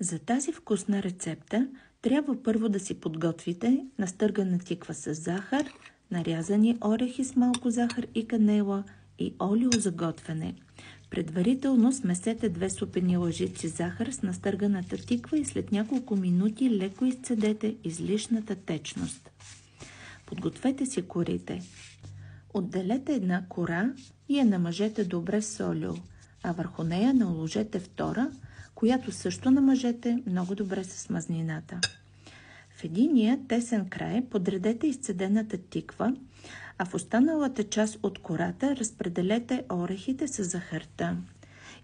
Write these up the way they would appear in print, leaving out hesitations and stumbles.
За тази вкусна рецепта трябва първо да си подготвите настъргана тиква с захар, нарязани орехи с малко захар и канела и олио за готвене. Предварително смесете 2 супени лъжици захар с настърганата тиква и след няколко минути леко изцедете излишната течност. Подгответе си корите. Отделете една кора и я намажете добре с олио, а върху нея наложете втора, която също намажете много добре с мазнината. В единия тесен край подредете изцедената тиква, а в останалата част от кората разпределете орехите с захарта.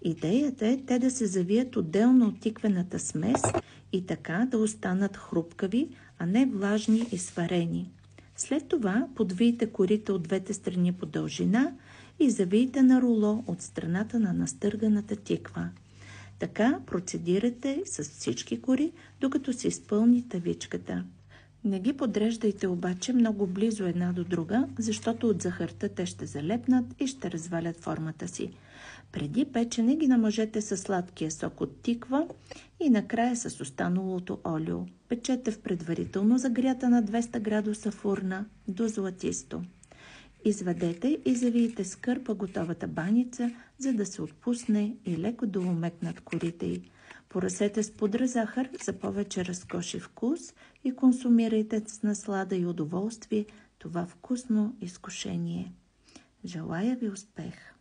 Идеята е те да се завият отделно от тиквената смес и така да останат хрупкави, а не влажни и сварени. След това подвийте корите от двете страни по дължина и завийте на руло от страната на настърганата тиква. Така процедирате с всички кори, докато се изпълни тавичката. Не ги подреждайте обаче много близо една до друга, защото от захарта те ще залепнат и ще развалят формата си. Преди печене ги намажете с сладкия сок от тиква и накрая с останалото олио. Печете в предварително загрята на 200 градуса фурна до златисто. Извадете и завийте с кърпа готовата баница, за да се отпусне и леко да умекнат корите й. Поръсете с пудра захар за повече разкош и вкус и консумирайте с наслада и удоволствие това вкусно изкушение. Желая ви успех!